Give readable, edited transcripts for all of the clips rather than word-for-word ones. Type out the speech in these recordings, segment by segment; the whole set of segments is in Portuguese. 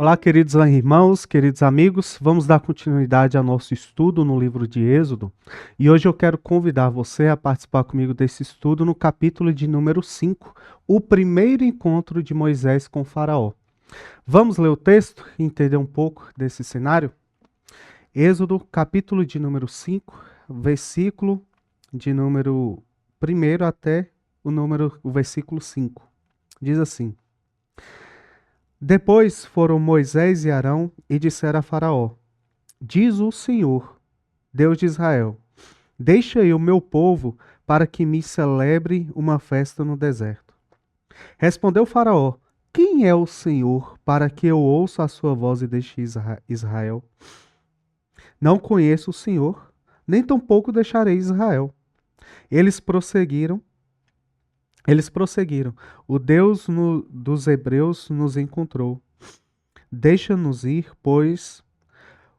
Olá, queridos irmãos, queridos amigos, vamos dar continuidade ao nosso estudo no livro de Êxodo. E hoje eu quero convidar você a participar comigo desse estudo no capítulo de número 5, o primeiro encontro de Moisés com Faraó. Vamos ler o texto e entender um pouco desse cenário? Êxodo, capítulo de número 5, versículo de número 1 até o versículo 5. Diz assim: Depois foram Moisés e Arão e disseram a Faraó: Diz o Senhor, Deus de Israel: Deixa aí o meu povo para que me celebre uma festa no deserto. Respondeu Faraó: Quem é o Senhor para que eu ouça a sua voz e deixe Israel? Não conheço o Senhor, nem tampouco deixarei Israel. Eles prosseguiram. O Deus dos Hebreus nos encontrou. Deixa-nos ir, pois,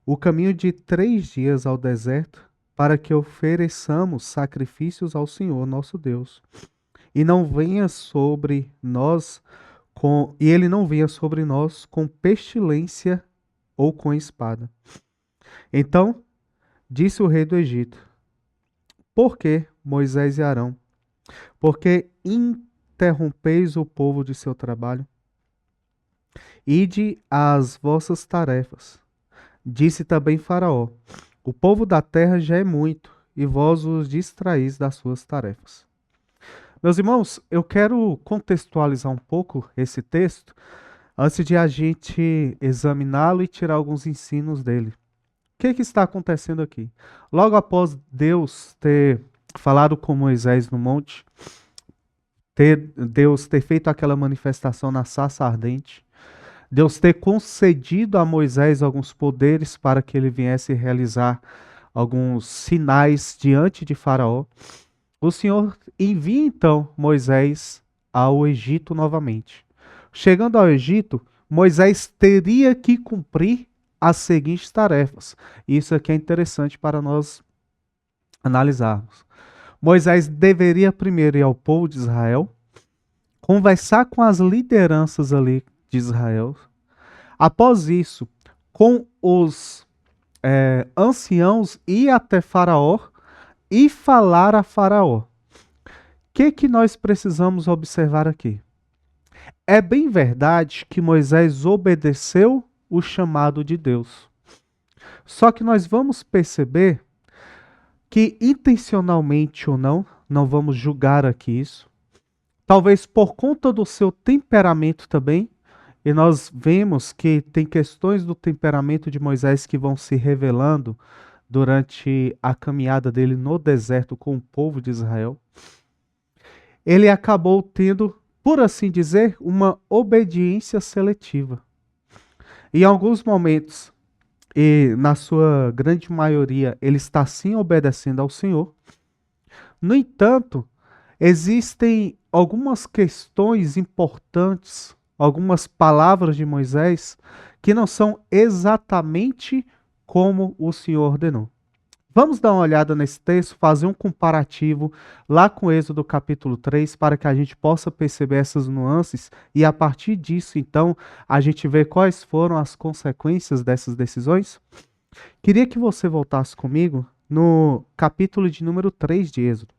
o caminho de 3 dias ao deserto, para que ofereçamos sacrifícios ao Senhor nosso Deus. E não venha sobre nós ele não venha sobre nós com pestilência ou com espada. Então disse o rei do Egito: Por que, Moisés e Arão? Porque interrompeis o povo de seu trabalho? Ide às vossas tarefas. Disse também Faraó: O povo da terra já é muito, e vós os distraís das suas tarefas. Meus irmãos, eu quero contextualizar um pouco esse texto antes de a gente examiná-lo e tirar alguns ensinos dele. O que está acontecendo aqui? Logo após Deus ter falado com Moisés no monte, Deus ter feito aquela manifestação na sarça ardente, Deus ter concedido a Moisés alguns poderes para que ele viesse realizar alguns sinais diante de Faraó, o Senhor envia então Moisés ao Egito novamente. Chegando ao Egito, Moisés teria que cumprir as seguintes tarefas. Isso aqui é interessante para nós analisarmos. Moisés deveria primeiro ir ao povo de Israel, conversar com as lideranças ali de Israel. Após isso, com os anciãos, ir até Faraó e falar a Faraó. O que nós precisamos observar aqui? É bem verdade que Moisés obedeceu o chamado de Deus. Só que nós vamos perceber que intencionalmente ou não vamos julgar aqui isso, talvez por conta do seu temperamento também, e nós vemos que tem questões do temperamento de Moisés que vão se revelando durante a caminhada dele no deserto com o povo de Israel. Ele acabou tendo, por assim dizer, uma obediência seletiva. Em alguns momentos, e na sua grande maioria, ele está sim obedecendo ao Senhor. No entanto, existem algumas questões importantes, algumas palavras de Moisés, que não são exatamente como o Senhor ordenou. Vamos dar uma olhada nesse texto, fazer um comparativo lá com Êxodo capítulo 3, para que a gente possa perceber essas nuances e a partir disso, então, a gente vê quais foram as consequências dessas decisões. Queria que você voltasse comigo no capítulo de número 3 de Êxodo.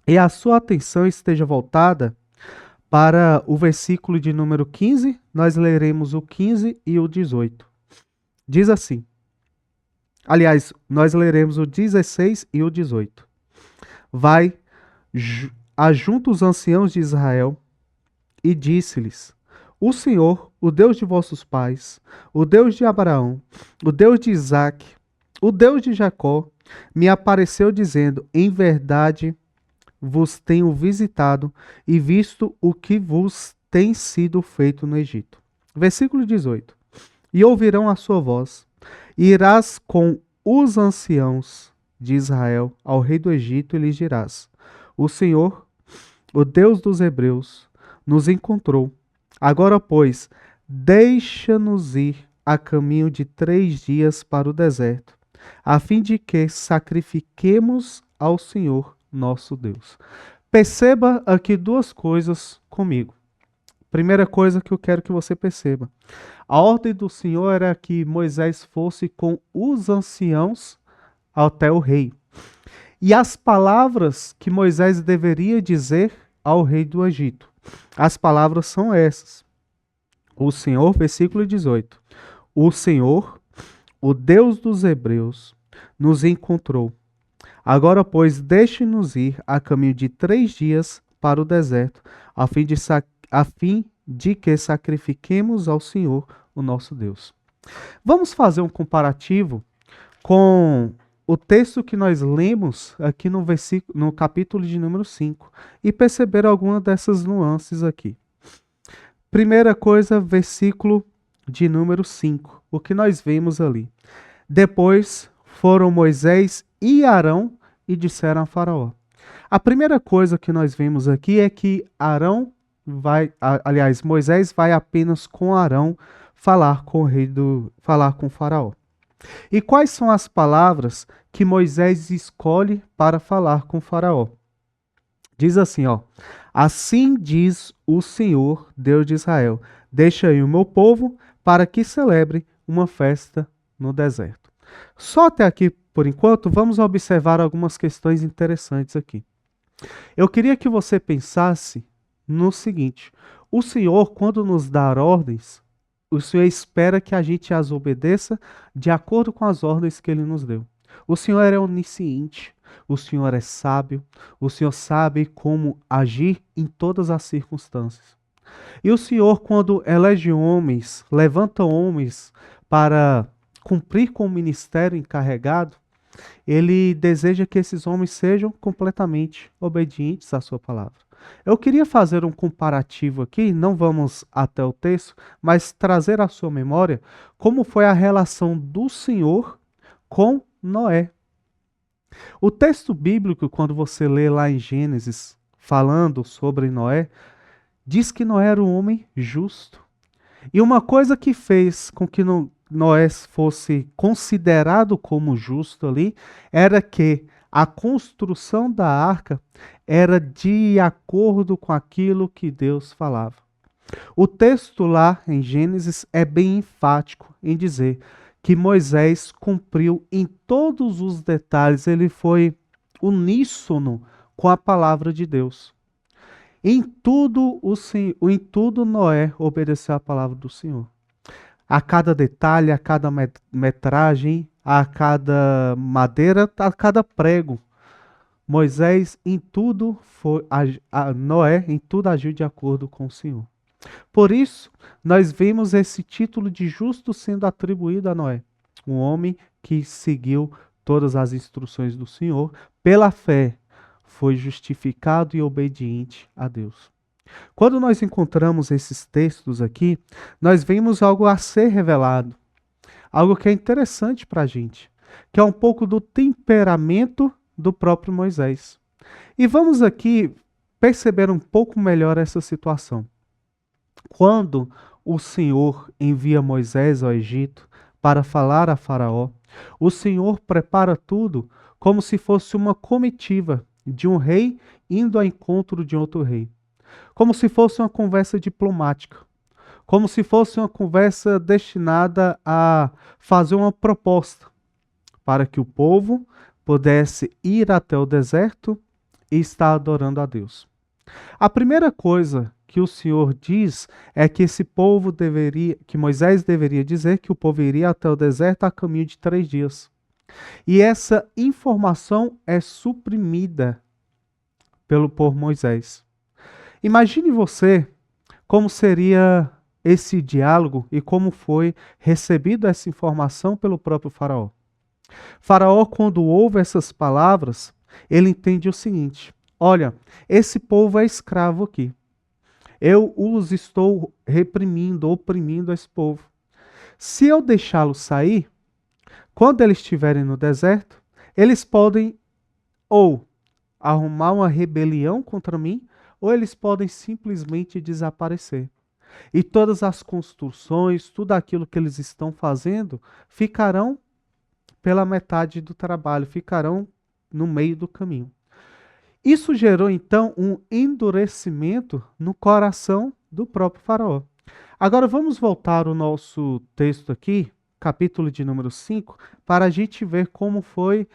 E a sua atenção esteja voltada para o versículo de número 15, nós leremos o 15 e o 18. Diz assim. Aliás, nós leremos o 16 e o 18. Vai, ajunta os anciãos de Israel e disse-lhes: O Senhor, o Deus de vossos pais, o Deus de Abraão, o Deus de Isaque, o Deus de Jacó, me apareceu dizendo: Em verdade vos tenho visitado e visto o que vos tem sido feito no Egito. Versículo 18. E ouvirão a sua voz. Irás com os anciãos de Israel ao rei do Egito e lhes dirás: O Senhor, o Deus dos Hebreus, nos encontrou. Agora, pois, deixa-nos ir a caminho de 3 dias para o deserto, a fim de que sacrifiquemos ao Senhor nosso Deus. Perceba aqui duas coisas comigo. Primeira coisa que eu quero que você perceba. A ordem do Senhor era que Moisés fosse com os anciãos até o rei. E as palavras que Moisés deveria dizer ao rei do Egito. As palavras são essas. O Senhor, versículo 18. O Senhor, o Deus dos Hebreus, nos encontrou. Agora, pois, deixe-nos ir a caminho de 3 dias para o deserto, a fim de que sacrifiquemos ao Senhor, o nosso Deus. Vamos fazer um comparativo com o texto que nós lemos aqui no capítulo de número 5 e perceber alguma dessas nuances aqui. Primeira coisa, versículo de número 5, o que nós vemos ali. Depois foram Moisés e Arão e disseram a Faraó. A primeira coisa que nós vemos aqui é que Moisés vai apenas com Arão falar com o Faraó. E quais são as palavras que Moisés escolhe para falar com o Faraó? Diz assim, ó: assim diz o Senhor, Deus de Israel: deixa aí o meu povo para que celebre uma festa no deserto. Só até aqui, por enquanto, vamos observar algumas questões interessantes aqui. Eu queria que você pensasse no seguinte: o Senhor, quando nos dá ordens, o Senhor espera que a gente as obedeça de acordo com as ordens que Ele nos deu. O Senhor é onisciente, o Senhor é sábio, o Senhor sabe como agir em todas as circunstâncias. E o Senhor, quando elege homens, levanta homens para cumprir com o ministério encarregado, Ele deseja que esses homens sejam completamente obedientes à sua palavra. Eu queria fazer um comparativo aqui, não vamos até o texto, mas trazer à sua memória como foi a relação do Senhor com Noé. O texto bíblico, quando você lê lá em Gênesis, falando sobre Noé, diz que Noé era um homem justo. E uma coisa que fez com que Noé fosse considerado como justo ali, era que a construção da arca era de acordo com aquilo que Deus falava. O texto lá em Gênesis é bem enfático em dizer que Moisés cumpriu em todos os detalhes, ele foi uníssono com a palavra de Deus. Em tudo Noé obedeceu a palavra do Senhor. A cada detalhe, a cada metragem, a cada madeira, a cada prego. Moisés em tudo Noé em tudo agiu de acordo com o Senhor. Por isso, nós vemos esse título de justo sendo atribuído a Noé, um homem que seguiu todas as instruções do Senhor, pela fé, foi justificado e obediente a Deus. Quando nós encontramos esses textos aqui, nós vemos algo a ser revelado, algo que é interessante para a gente, que é um pouco do temperamento do próprio Moisés. E vamos aqui perceber um pouco melhor essa situação. Quando o Senhor envia Moisés ao Egito para falar a Faraó, o Senhor prepara tudo como se fosse uma comitiva de um rei indo ao encontro de outro rei. Como se fosse uma conversa diplomática. Como se fosse uma conversa destinada a fazer uma proposta para que o povo pudesse ir até o deserto e estar adorando a Deus. A primeira coisa que o Senhor diz é que que Moisés deveria dizer que o povo iria até o deserto a caminho de 3 dias. E essa informação é suprimida por Moisés. Imagine você como seria esse diálogo e como foi recebida essa informação pelo próprio Faraó. Faraó, quando ouve essas palavras, ele entende o seguinte: olha, esse povo é escravo aqui. Eu os estou reprimindo, oprimindo esse povo. Se eu deixá-los sair, quando eles estiverem no deserto, eles podem ou arrumar uma rebelião contra mim, ou eles podem simplesmente desaparecer. E todas as construções, tudo aquilo que eles estão fazendo, ficarão pela metade do trabalho, ficarão no meio do caminho. Isso gerou então um endurecimento no coração do próprio Faraó. Agora vamos voltar ao nosso texto aqui, capítulo de número 5, para a gente ver como foi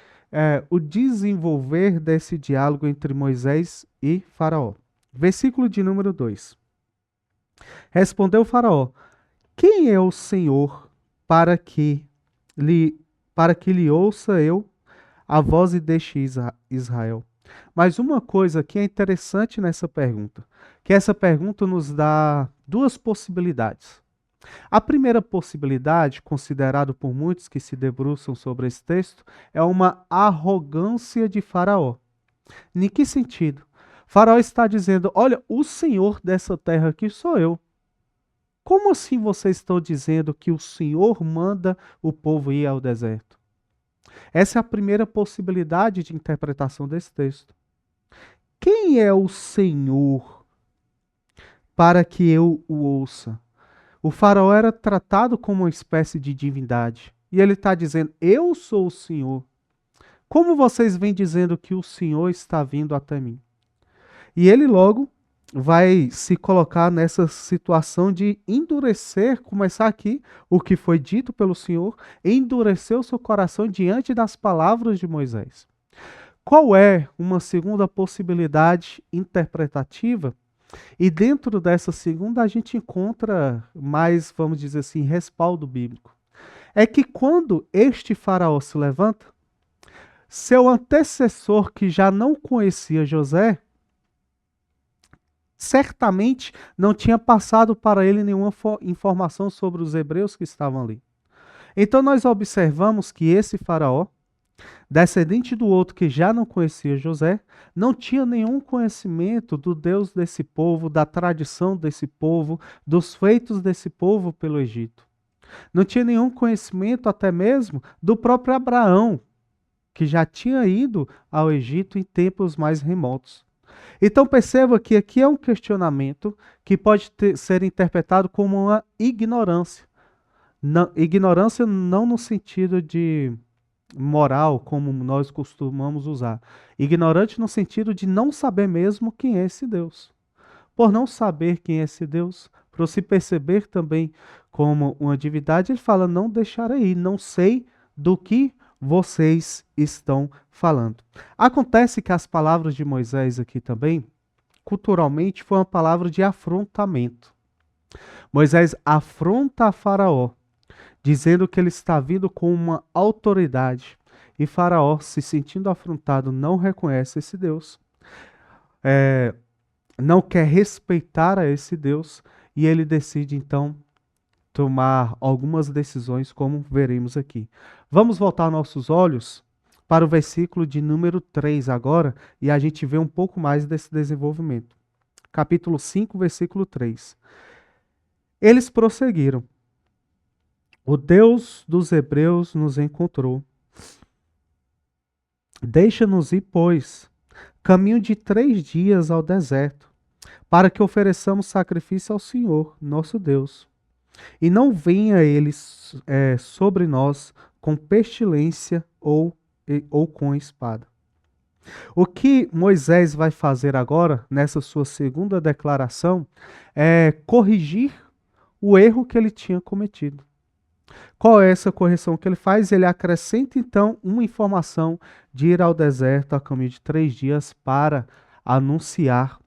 o desenvolver desse diálogo entre Moisés e Faraó. Versículo de número 2. Respondeu Faraó: Quem é o Senhor para que lhe ouça eu a voz e deixe Israel? Mas uma coisa que é interessante nessa pergunta, que essa pergunta nos dá duas possibilidades. A primeira possibilidade, considerada por muitos que se debruçam sobre esse texto, é uma arrogância de Faraó. Em que sentido? Faraó está dizendo: olha, o Senhor dessa terra aqui sou eu. Como assim vocês estão dizendo que o Senhor manda o povo ir ao deserto? Essa é a primeira possibilidade de interpretação desse texto. Quem é o Senhor para que eu o ouça? O faraó era tratado como uma espécie de divindade. E ele está dizendo: eu sou o Senhor. Como vocês vêm dizendo que o Senhor está vindo até mim? E ele logo vai se colocar nessa situação de endurecer, começar aqui o que foi dito pelo Senhor, endurecer o seu coração diante das palavras de Moisés. Qual é uma segunda possibilidade interpretativa? E dentro dessa segunda a gente encontra mais, vamos dizer assim, respaldo bíblico. É que quando este faraó se levanta, seu antecessor que já não conhecia José, certamente não tinha passado para ele nenhuma informação sobre os hebreus que estavam ali. Então nós observamos que esse faraó, descendente do outro que já não conhecia José, não tinha nenhum conhecimento do Deus desse povo, da tradição desse povo, dos feitos desse povo pelo Egito. Não tinha nenhum conhecimento até mesmo do próprio Abraão, que já tinha ido ao Egito em tempos mais remotos. Então perceba que aqui é um questionamento que pode ser interpretado como uma ignorância. Ignorância não no sentido de moral, como nós costumamos usar. Ignorante no sentido de não saber mesmo quem é esse Deus. Por não saber quem é esse Deus, para se perceber também como uma divindade, ele fala: não deixarei, não sei do que vocês estão falando. Acontece que as palavras de Moisés aqui também, culturalmente, foi uma palavra de afrontamento. Moisés afronta a Faraó, dizendo que ele está vindo com uma autoridade. E Faraó, se sentindo afrontado, não reconhece esse Deus, não quer respeitar a esse Deus, e ele decide então tomar algumas decisões, como veremos aqui. Vamos voltar nossos olhos para o versículo de número 3 agora, e a gente vê um pouco mais desse desenvolvimento. Capítulo 5, versículo 3. Eles prosseguiram: o Deus dos hebreus nos encontrou. Deixa-nos ir, pois, caminho de 3 dias ao deserto, para que ofereçamos sacrifício ao Senhor, nosso Deus. E não venha ele sobre nós com pestilência ou com espada. O que Moisés vai fazer agora, nessa sua segunda declaração, é corrigir o erro que ele tinha cometido. Qual é essa correção que ele faz? Ele acrescenta então uma informação de ir ao deserto a caminho de 3 dias para anunciar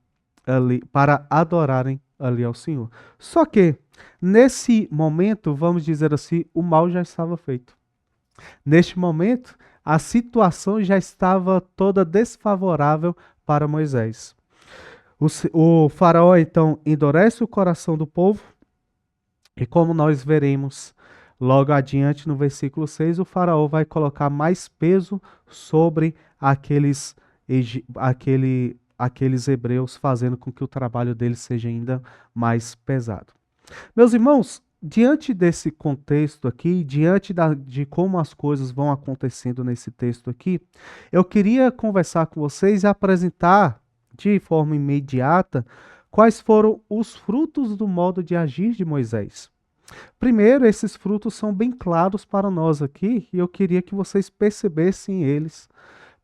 ali, para adorarem ali ao Senhor. Só que, nesse momento, vamos dizer assim, o mal já estava feito. Neste momento, a situação já estava toda desfavorável para Moisés. O faraó, então, endurece o coração do povo, e como nós veremos logo adiante no versículo 6, o faraó vai colocar mais peso sobre aqueles hebreus, fazendo com que o trabalho deles seja ainda mais pesado. Meus irmãos, diante desse contexto aqui, diante de como as coisas vão acontecendo nesse texto aqui, eu queria conversar com vocês e apresentar de forma imediata quais foram os frutos do modo de agir de Moisés. Primeiro, esses frutos são bem claros para nós aqui, e eu queria que vocês percebessem eles,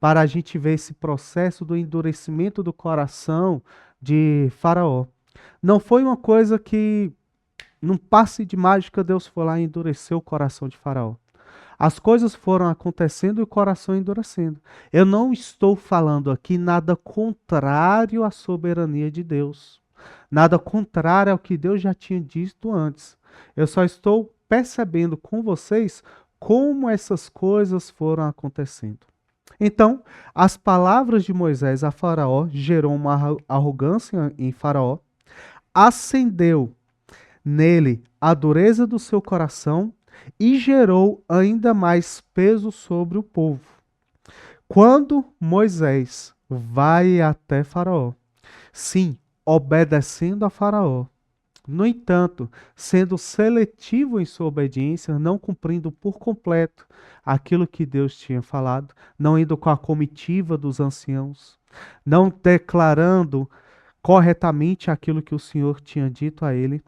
para a gente ver esse processo do endurecimento do coração de Faraó. Não foi uma coisa que, num passe de mágica, Deus foi lá e endureceu o coração de Faraó. As coisas foram acontecendo e o coração endurecendo. Eu não estou falando aqui nada contrário à soberania de Deus. Nada contrário ao que Deus já tinha dito antes. Eu só estou percebendo com vocês como essas coisas foram acontecendo. Então, as palavras de Moisés a Faraó gerou uma arrogância em Faraó, acendeu nele a dureza do seu coração e gerou ainda mais peso sobre o povo. Quando Moisés vai até Faraó, sim, obedecendo a Faraó, no entanto, sendo seletivo em sua obediência, não cumprindo por completo aquilo que Deus tinha falado, não indo com a comitiva dos anciãos, não declarando corretamente aquilo que o Senhor tinha dito a ele,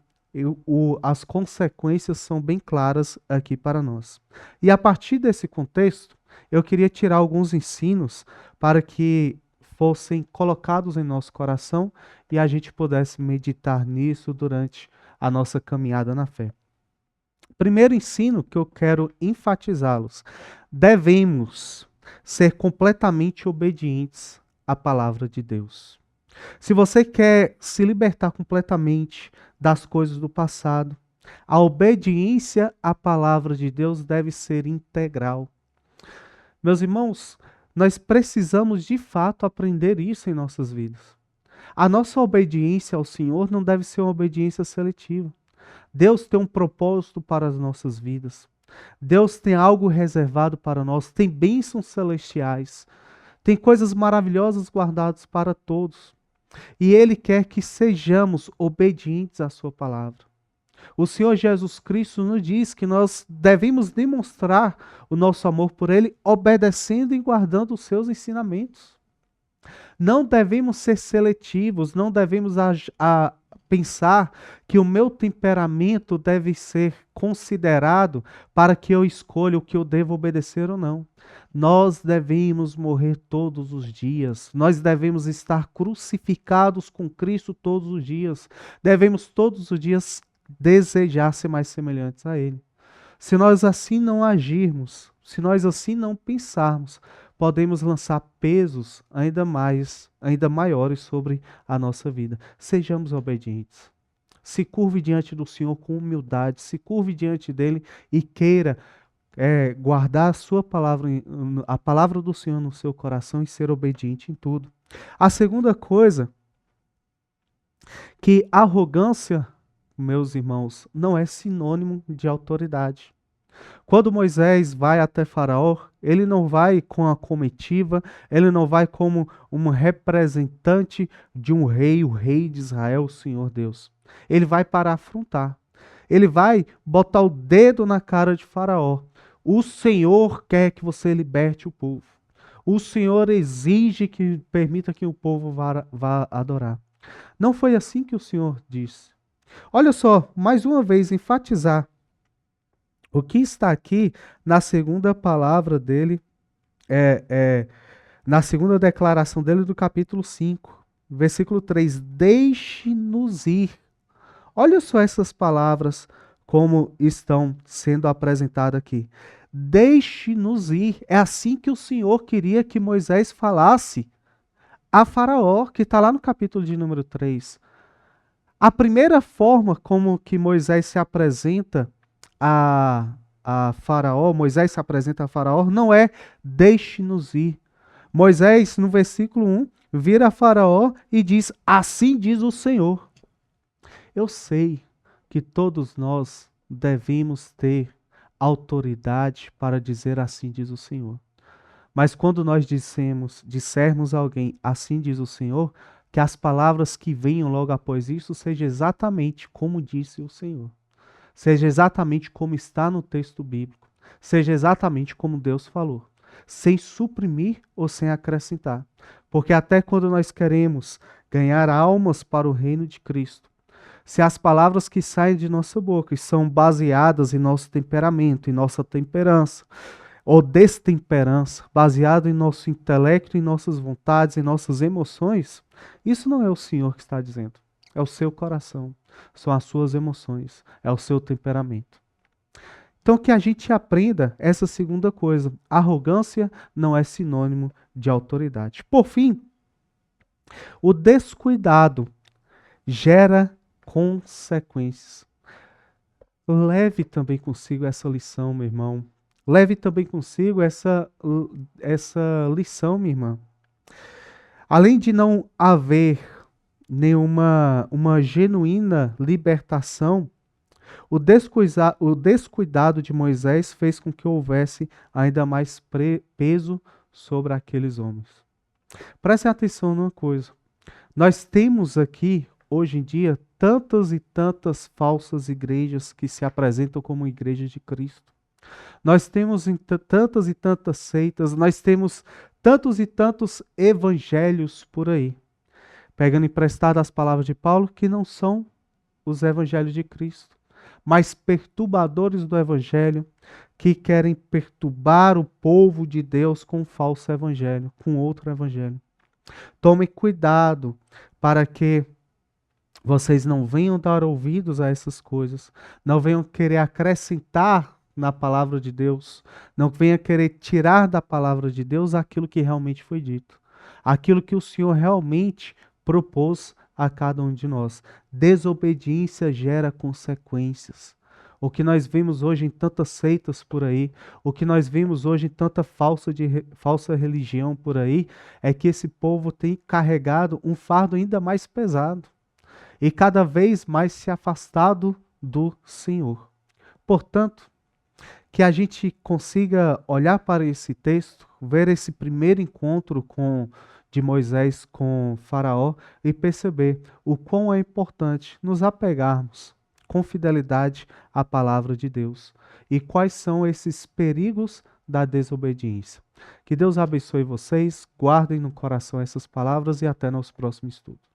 as consequências são bem claras aqui para nós. E a partir desse contexto, eu queria tirar alguns ensinos para que fossem colocados em nosso coração e a gente pudesse meditar nisso durante a nossa caminhada na fé. Primeiro ensino que eu quero enfatizá-los: devemos ser completamente obedientes à palavra de Deus. Se você quer se libertar completamente das coisas do passado, a obediência à palavra de Deus deve ser integral. Meus irmãos, nós precisamos de fato aprender isso em nossas vidas. A nossa obediência ao Senhor não deve ser uma obediência seletiva. Deus tem um propósito para as nossas vidas. Deus tem algo reservado para nós, tem bênçãos celestiais, tem coisas maravilhosas guardadas para todos. E Ele quer que sejamos obedientes à Sua palavra. O Senhor Jesus Cristo nos diz que nós devemos demonstrar o nosso amor por Ele obedecendo e guardando os seus ensinamentos. Não devemos ser seletivos, não devemos pensar que o meu temperamento deve ser considerado para que eu escolha o que eu devo obedecer ou não. Nós devemos morrer todos os dias, nós devemos estar crucificados com Cristo todos os dias, devemos todos os dias desejar ser mais semelhantes a Ele. Se nós assim não agirmos, se nós assim não pensarmos, podemos lançar pesos ainda maiores sobre a nossa vida. Sejamos obedientes. Se curve diante do Senhor com humildade, se curve diante dele e queira guardar a sua palavra, a palavra do Senhor no seu coração e ser obediente em tudo. A segunda coisa, que arrogância, meus irmãos, não é sinônimo de autoridade. Quando Moisés vai até Faraó, ele não vai com a comitiva, ele não vai como um representante de um rei, o rei de Israel, o Senhor Deus. Ele vai para afrontar. Ele vai botar o dedo na cara de Faraó. O Senhor quer que você liberte o povo. O Senhor exige que permita que o povo vá adorar. Não foi assim que o Senhor disse. Olha só, mais uma vez, enfatizar. O que está aqui na segunda palavra dele, na segunda declaração dele do capítulo 5, versículo 3: deixe-nos ir. Olha só essas palavras como estão sendo apresentadas aqui. Deixe-nos ir. É assim que o Senhor queria que Moisés falasse a Faraó, que está lá no capítulo de número 3. A primeira forma como que Moisés se apresenta a Faraó, Moisés se apresenta a Faraó, não é deixe-nos ir. Moisés, no versículo 1, vira a Faraó e diz: assim diz o Senhor. Eu sei que todos nós devemos ter autoridade para dizer assim diz o Senhor. Mas quando nós dissermos a alguém assim diz o Senhor, que as palavras que venham logo após isso sejam exatamente como disse o Senhor. Seja exatamente como está no texto bíblico. Seja exatamente como Deus falou. Sem suprimir ou sem acrescentar. Porque até quando nós queremos ganhar almas para o reino de Cristo, se as palavras que saem de nossa boca são baseadas em nosso temperamento, em nossa temperança, ou destemperança, baseado em nosso intelecto, em nossas vontades, em nossas emoções, isso não é o Senhor que está dizendo. é o seu coração, são as suas emoções, é o seu temperamento. Então, que a gente aprenda essa segunda coisa: arrogância não é sinônimo de autoridade. Por fim, o descuidado gera consequências. Leve também consigo essa lição, meu irmão. Leve também consigo essa lição, minha irmã. Além de não haver nenhuma uma genuína libertação, o descuidado de Moisés fez com que houvesse ainda mais peso sobre aqueles homens. Prestem atenção numa coisa. Nós temos aqui, hoje em dia, tantas e tantas falsas igrejas que se apresentam como igrejas de Cristo. Nós temos tantas e tantas seitas, nós temos tantos e tantos evangelhos por aí, pegando emprestado as palavras de Paulo, que não são os evangelhos de Cristo, mas perturbadores do evangelho, que querem perturbar o povo de Deus com um falso evangelho, com outro evangelho. Tomem cuidado para que vocês não venham dar ouvidos a essas coisas, não venham querer acrescentar na palavra de Deus, não venha querer tirar da palavra de Deus aquilo que realmente foi dito, aquilo que o Senhor realmente propôs a cada um de nós. Desobediência gera consequências. O que nós vemos hoje em tantas seitas por aí, o que nós vemos hoje em tanta falsa religião por aí, é que esse povo tem carregado um fardo ainda mais pesado e cada vez mais se afastado do Senhor. Portanto, que a gente consiga olhar para esse texto, ver esse primeiro encontro de Moisés com Faraó e perceber o quão é importante nos apegarmos com fidelidade à palavra de Deus e quais são esses perigos da desobediência. Que Deus abençoe vocês, guardem no coração essas palavras e até nosso próximo estudo.